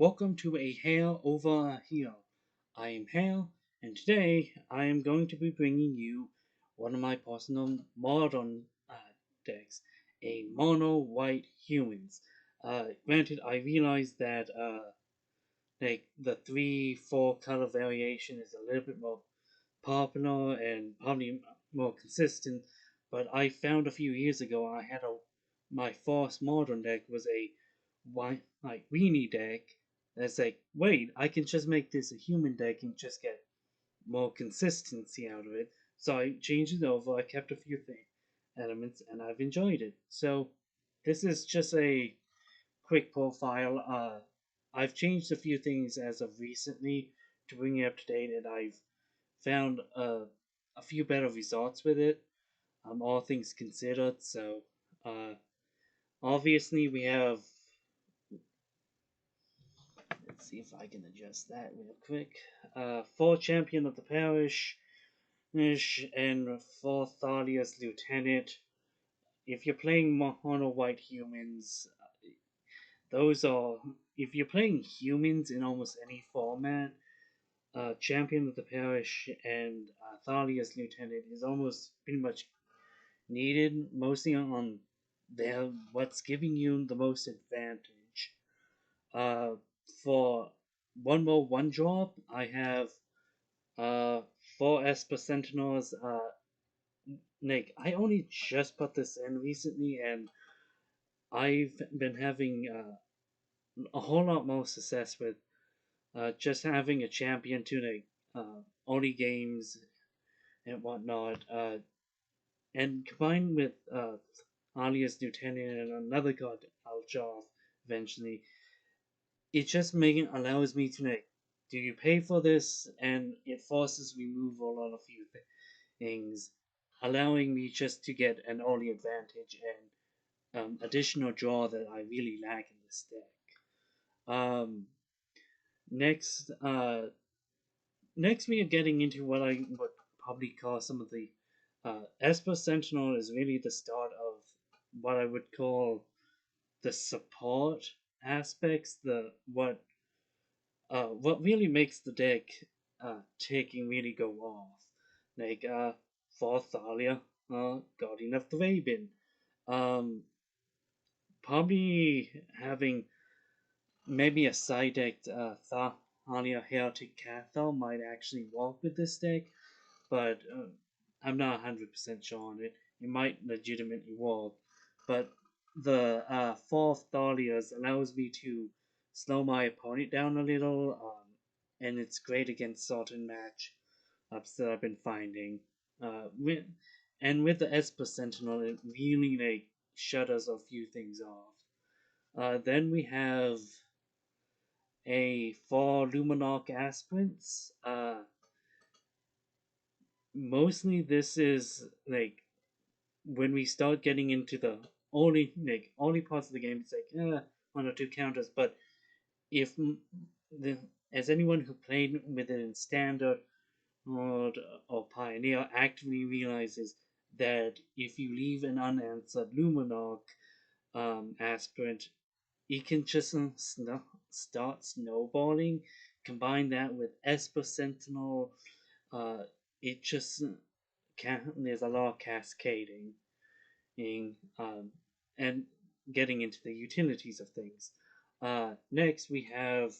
Welcome to a Hare over a Hill. I am Hare, and today I am going to be bringing you one of my personal modern decks, a mono white humans. Granted, I realize that like the 3-4 color variation is a little bit more popular and probably more consistent, but I found a few years ago my first modern deck was a white like weenie deck. And it's like, wait, I can just make this a human deck and just get more consistency out of it. So I changed it over. I kept a few elements, and I've enjoyed it. So this is just a quick profile. I've changed a few things as of recently to bring it up to date, and I've found a few better results with it. All things considered. So uh, obviously we have. Let's see if I can adjust that real quick. Four champion of the parish, and four Thalia's lieutenant. If you're playing mono white humans, those are. If you're playing humans in almost any format, champion of the parish and Thalia's lieutenant is almost pretty much needed, mostly on their what's giving you the most advantage. Uh, for one more one drop, I have uh, four Esper Sentinels. Nick, I only just put this in recently, and I've been having a whole lot more success with just having a champion to like only games and whatnot. And combined with Alia's Lieutenant and another god I'll show off eventually, it just making allows me to like, do you pay for this? And it forces removal on a few things, allowing me just to get an early advantage and additional draw that I really lack in this deck. Um, next, next we are getting into what I would probably call some of the Esper Sentinel is really the start of what I would call the support aspects, the what really makes the deck taking really go off. Like for Thalia, Guardian of the Raven. Um, Probably having maybe a side deck Thalia Heretic Cathal might actually work with this deck, but I'm not 100% sure on it. It might legitimately work, but the fourth Thalias allows me to slow my opponent down a little, and it's great against certain matchups that I've been finding. With the Esper Sentinel, it really like shutters a few things off. Then we have a four Luminarch aspirants. Mostly this is like when we start getting into the only parts of the game, it's like one or two counters. But if as anyone who played with it in standard or pioneer actively realizes that if you leave an unanswered Luminarch aspirant, it can just start snowballing. Combine that with Esper Sentinel, uh, it just there's a lot of cascading in, and getting into the utilities of things. Next, we have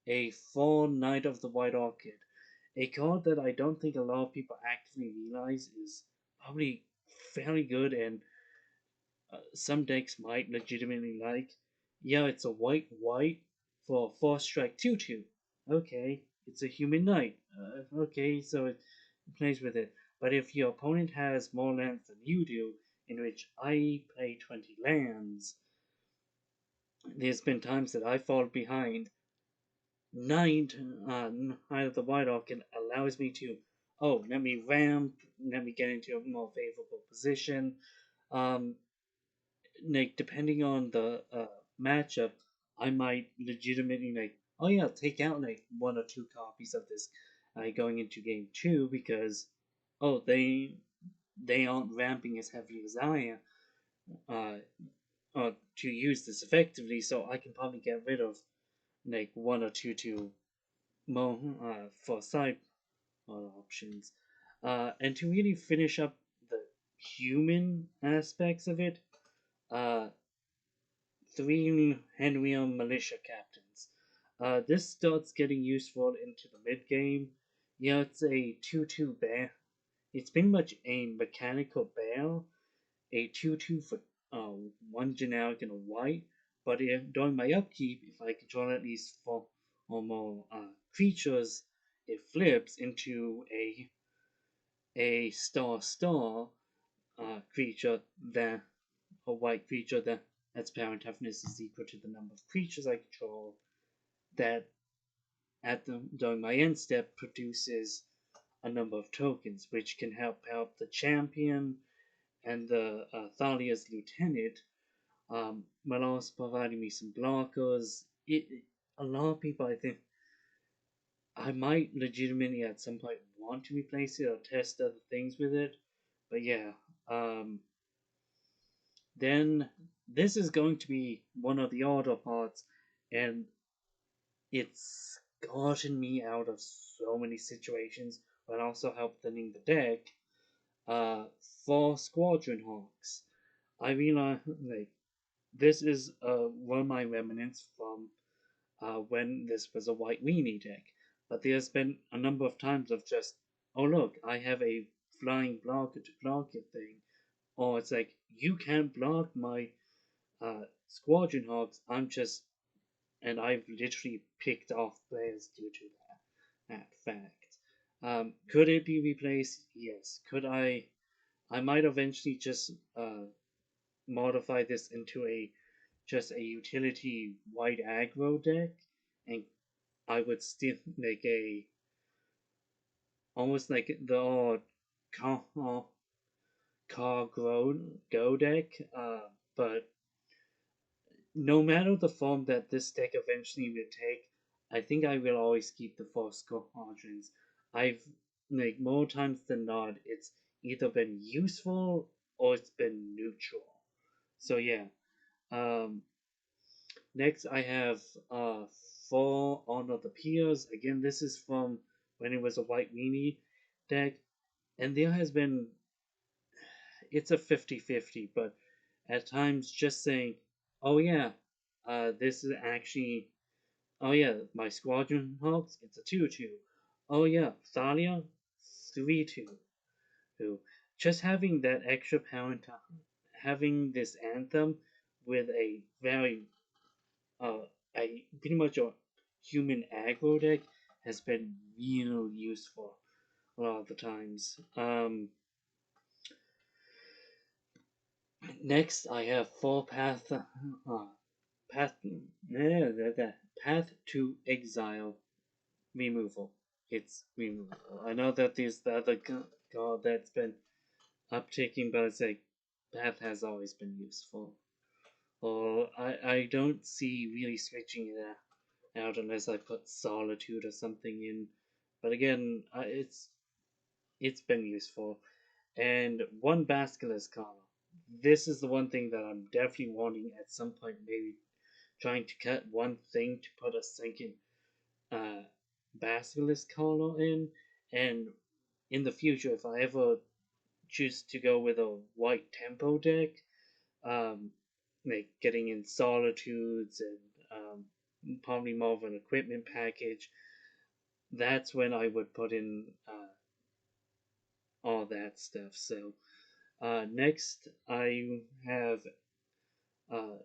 a 4 Knight of the White Orchid, a card that I don't think a lot of people actively realize is probably fairly good and some decks might legitimately like. Yeah, it's a white white for 4 strike 2/2. Okay, it's a human knight. Okay, so it plays with it. But if your opponent has more lands than you do, in which I play 20 lands, there's been times that I fall behind. Knight, Knight of the White Orchid allows me to, let me ramp, let me get into a more favorable position. Um, like depending on the matchup, I might legitimately like, oh yeah, take out like one or two copies of this going into game two because oh they aren't ramping as heavily as I am uh, to use this effectively, so I can probably get rid of like one or two more for side options, and to really finish up the human aspects of it, uh, three Henry militia captains. This starts getting useful into the mid game. Yeah, it's a 2-2 bear. It's pretty much a mechanical bear, a 2-2 for uh, one generic and a white. But during my upkeep, if I control at least four or more creatures, it flips into a star creature that a white creature that its power and toughness is equal to the number of creatures I control. That during my end step produces a number of tokens, which can help the champion and the Thalia's lieutenant, while also providing me some blockers. A lot of people, I think, I might legitimately at some point want to replace it or test other things with it, but yeah. Um, then this is going to be one of the harder parts, and it's gotten me out of so many situations, but also helped thinning the deck. Uh, for Squadron Hawks, I realize like this is one of my remnants from when this was a white weenie deck. But there's been a number of times of just, oh look, I have a flying blocker to block it thing, or it's like you can't block my Squadron Hawks. And I've literally picked off players due to that fact. Could it be replaced? Yes. Could I? I might eventually just modify this into a just a utility white aggro deck, and I would still make a almost like the car, car go deck, but no matter the form that this deck eventually will take, I think I will always keep the four squadrons. I've like more times than not, it's either been useful or it's been neutral. So yeah. Um, Next I have four Honor the Peers. Again, this is from when it was a white weenie deck, and there has been it's a 50-50, but at times just saying, oh yeah, this is actually oh yeah, my Squadron Hawks, it's a 2-2. Oh yeah, Thalia, 3-2. Who just having that extra power and having this anthem with a very uh a pretty much a human aggro deck has been real useful a lot of the times. Next I have full path path to exile removal. It's removal. I know that there's the other god that's been uptaking, but it's like path has always been useful. Or I don't see really switching it out unless I put solitude or something in. But again, it's been useful. And one basilisk color. This is the one thing that I'm definitely wanting at some point, maybe trying to cut one thing to put a second uh, basilisk color in. And in the future, if I ever choose to go with a white tempo deck, um, like getting in solitudes and probably more of an equipment package, that's when I would put in all that stuff. So next, I have uh,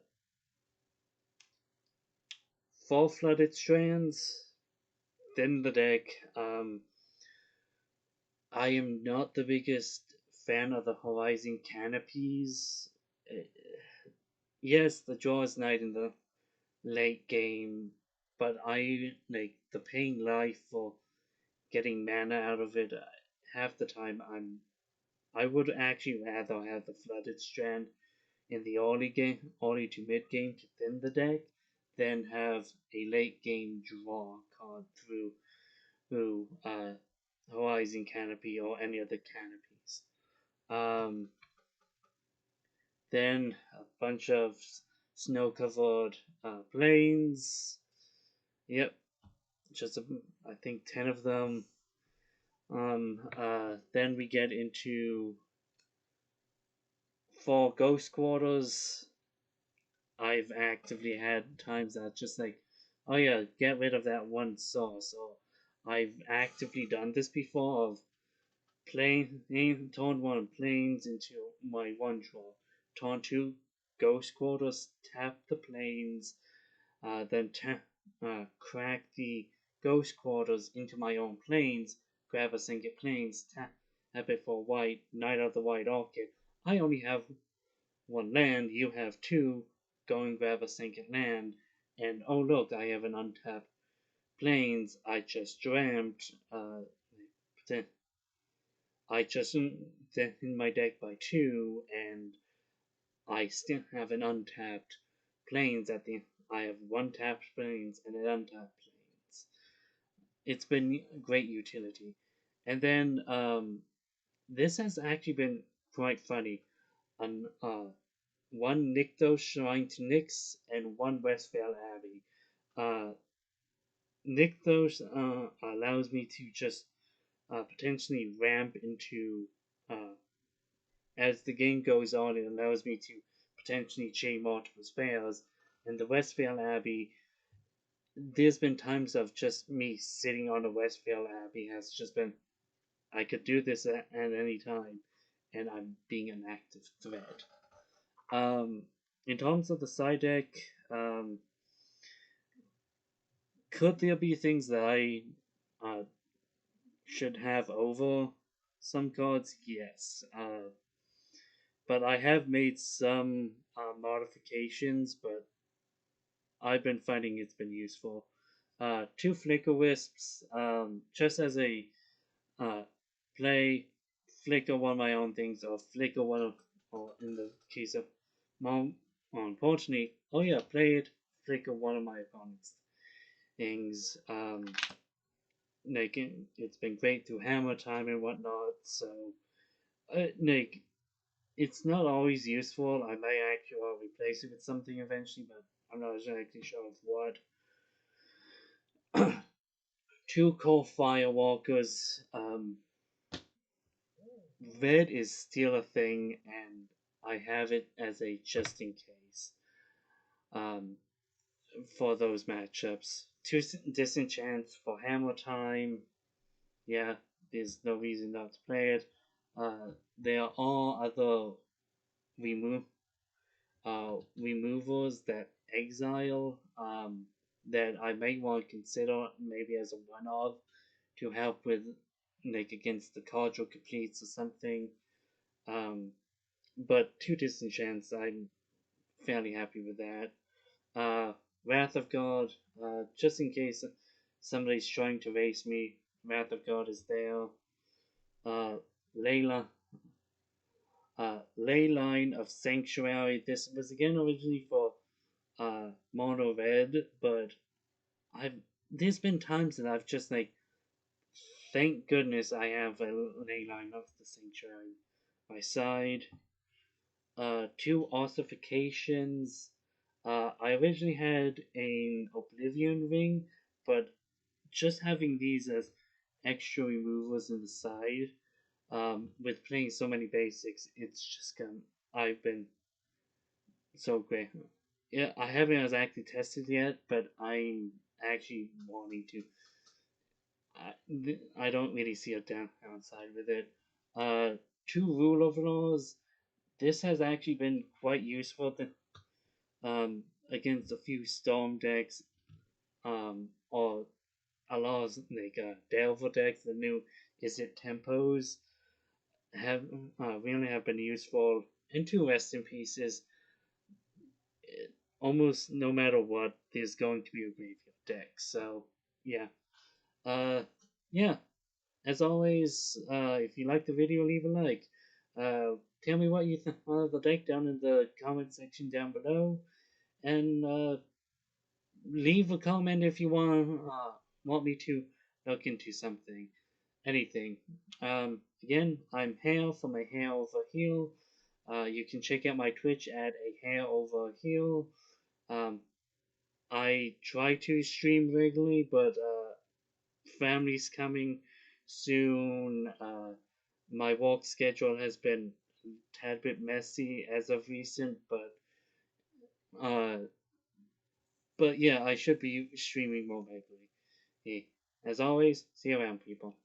four flooded strands. Then the deck. I am not the biggest fan of the Horizon canopies. Uh, yes, the draw is nice in the late game, but I like the paying life for getting mana out of it. Half the time, I would actually rather have the flooded strand in the early to mid game to thin the deck, than have a late game draw card through Horizon Canopy or any other canopies. Um, then a bunch of snow covered plains. Yep, just I think 10 of them. Then we get into for ghost quarters. I've actively had times that just like, oh yeah, get rid of that one source. Or I've actively done this before of turn one planes into my one draw, turn two ghost quarters, tap the planes, then crack the ghost quarters into my own planes, grab a single planes, tap it for white, knight of the white orchid. I only have one land, you have two, go and grab a single land, and oh look, I have an untapped planes. I just dreamt. I just in my deck by two, and I still have an untapped planes at the. I have one tapped planes and an untapped planes. It's been great utility, and then this has actually been quite funny. On one Nykthos Shrine to Nyx and one Westphal Abbey. Uh, Nykthos allows me to just potentially ramp into as the game goes on. It allows me to potentially chain multiple spells. And the Westphal Abbey, there's been times of just me sitting on the Westphal Abbey has just been I could do this at any time, and I'm being an active threat. Um, in terms of the side deck, um, could there be things that I should have over some cards? Yes. But I have made some modifications, but I've been finding it's been useful. Two Flicker Wisps, just as a uh, play, flicker one of my own things, or flicker one of, or in the case of more, unfortunately, oh yeah, play it, flicker one of my opponent's things. Like it's been great through hammer time and whatnot. So, like it's not always useful. I may actually replace it with something eventually, but I'm not exactly sure of what. Two core firewalkers. Red is still a thing, and I have it as a just in case. Um, for those matchups. Two disenchants for hammer time. Yeah, there's no reason not to play it. There are other remove removals that exile that I may want to consider maybe as a one-off to help with like against the cardinal completes or something. Um, but two disenchants, I'm fairly happy with that. Uh, Wrath of God, just in case somebody's trying to race me, Wrath of God is there. Uh, Layla, Ley Line of Sanctuary. This was again originally for mono red, but I've there's been times that I've just like thank goodness I have a Ley Line of the Sanctuary by side. Two ossifications. I originally had an Oblivion Ring, but just having these as extra removals in the side, with playing so many basics, it's just I've been so great. Yeah, I haven't exactly tested yet, but I'm actually wanting to. I don't really see a downside with it. Two rule overlaws. This has actually been quite useful against a few storm decks, or allows like Delver decks. The new is it tempos have really have been useful. And two rest in pieces. Almost no matter what, there's going to be a graveyard deck. So yeah, uh, yeah. As always, if you like the video, leave a like. Tell me what you think of the deck down in the comment section down below, and leave a comment if you want me to look into something, anything. Again, I'm Hale from ahareoverahill. You can check out my Twitch at ahareoverahill. Um, I try to stream regularly, but family's coming soon. My work schedule has been a tad bit messy as of recent, uh, but yeah, I should be streaming more regularly. Hey, as always, see you around, people.